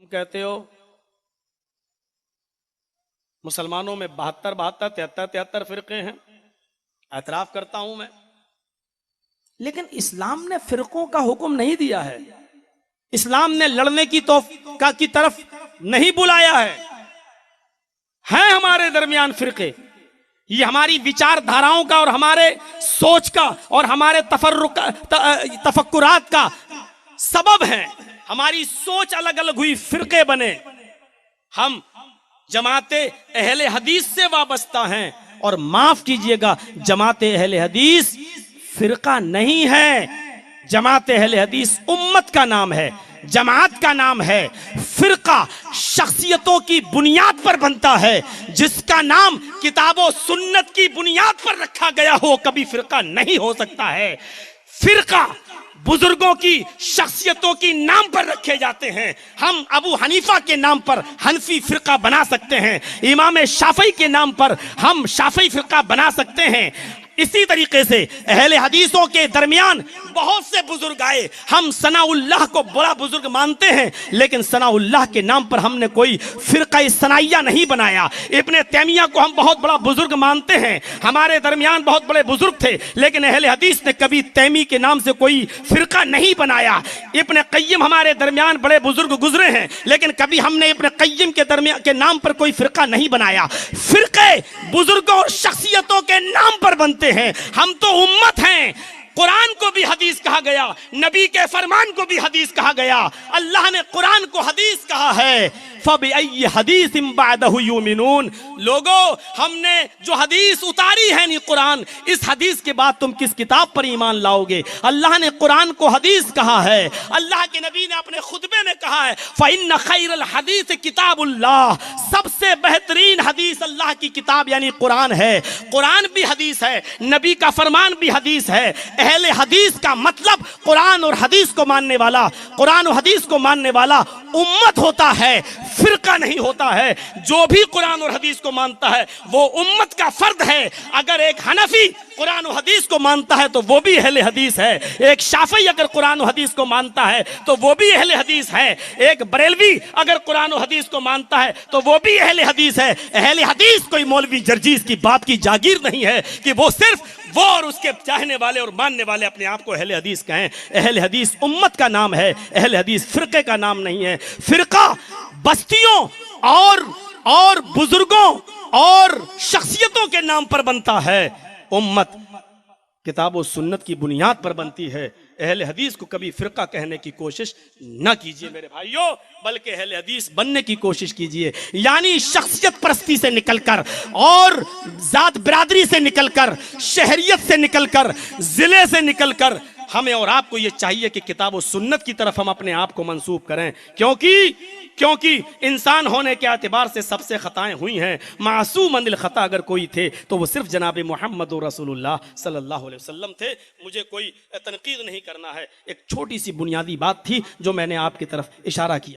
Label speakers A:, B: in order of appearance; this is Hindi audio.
A: कहते हो मुसलमानों में 72 73 फिरके हैं, एतराफ करता हूं मैं, लेकिन इस्लाम ने फिरकों का हुक्म नहीं दिया है। इस्लाम ने लड़ने की तरफ नहीं बुलाया है हमारे दरमियान फिरके। ये हमारी विचारधाराओं का और हमारे सोच का और हमारे तफक्कुरात का सबब है। हमारी सोच अलग अलग हुई, फिरके बने। हम जमाते अहले हदीस से वाबस्ता हैं, और माफ कीजिएगा जमाते अहले हदीस फिरका नहीं है। जमाते अहले हदीस उम्मत का नाम है, जमात का नाम है। फिरका शख्सियतों की बुनियाद पर बनता है, जिसका नाम किताबों सुन्नत की बुनियाद पर रखा गया हो कभी फिरका नहीं हो सकता है। फिरका बुजुर्गों की शख्सियतों की नाम पर रखे जाते हैं। हम अबू हनीफा के नाम पर हनफी फिरका बना सकते हैं, इमाम शाफई के नाम पर हम शाफई फिरका बना सकते हैं। इसी तरीके से अहले हदीसों के दरमियान बहुत से बुजुर्ग आए। हम सनाउल्लाह को बड़ा बुजुर्ग मानते हैं, लेकिन सनाउल्लाह के नाम पर हमने कोई फिरका सनाइया नहीं बनाया। इब्ने तैमिया को हम बहुत बड़ा बुजुर्ग मानते हैं, हमारे दरमियान बहुत बड़े बुजुर्ग थे, लेकिन अहले हदीस ने कभी तैमी के नाम से कोई फिरका नहीं बनाया। इब्ने क़य्यिम हमारे दरमियान बड़े बुजुर्ग गुजरे हैं, लेकिन कभी हमने इब्ने क़य्यिम के दरमियान के नाम पर कोई फिरका नहीं बनाया। फिरके बुजुर्गों और शख्सियतों के नाम पर बनते हैं। हम तो उम्मत हैं। कुरान को भी हदीस कहा गया, नबी के फरमान को भी हदीस कहा गया। अल्लाह ने कुरान को हदीस कहा है, फबिअय्यि हदीसिम बअदहु युमिनून। लोगों, हमने जो हदीस उतारी है नी कुरान, इस हदीस के बाद तुम किस किताब पर ईमान लाओगे? अल्लाह ने कुरान को हदीस कहा है। अल्लाह के नबी ने अपने खुतबे में कहा है, फ़इन्न खैरल हदीस किताबुल्लाह। सबसे बेहतरीन हदीस अल्लाह की किताब यानी कुरान है। कुरान भी हदीस है, नबी का फरमान भी हदीस है। अहले हदीस का मतलब कुरान और हदीस को मानने वाला, कुरान और हदीस को मानने वाला उम्मत होता है, फिरका नहीं होता है। जो भी कुरान और हदीस को मानता है वो उम्मत का फर्द है। अगर एक हनफी कुरान और हदीस को मानता है तो वो भी अहले हदीस है। एक शाफी अगर कुरान और हदीस को मानता है तो वो भी अहले हदीस है। एक बरेलवी अगर कुरान और हदीस को मानता है तो वो भी अहले हदीस है। अहले हदीस कोई मौलवी जर्जीस की बाप की जागीर नहीं है कि वो सिर्फ वो और उसके चाहने वाले और मानने वाले अपने आप को अहले हदीस कहें। अहले हदीस उम्मत का नाम है, अहले हदीस फिरके का नाम नहीं है। फिरका बस्तियों और बुजुर्गों और शख्सियतों के नाम पर बनता है। उम्मत किताब और सुन्नत की बुनियाद पर बनती है। अहले हदीस को कभी फिरका कहने की कोशिश न कीजिए मेरे भाइयों, बल्कि अहले हदीस बनने की कोशिश कीजिए। यानी शख्सियत परस्ती से निकलकर और जात बिरादरी से निकलकर, शहरियत से निकलकर, जिले से निकलकर हमें और आपको ये चाहिए कि किताब और सुन्नत की तरफ हम अपने आप को मंसूब करें, क्योंकि इंसान होने के एतबार से सबसे खताएं हुई हैं। मासूम अनिल खता अगर कोई थे तो वो सिर्फ जनाब मोहम्मद रसूलुल्लाह सल्लल्लाहु अलैहि वसल्लम थे। मुझे कोई तनकीद नहीं करना है, एक छोटी सी बुनियादी बात थी जो मैंने आपकी तरफ इशारा किया।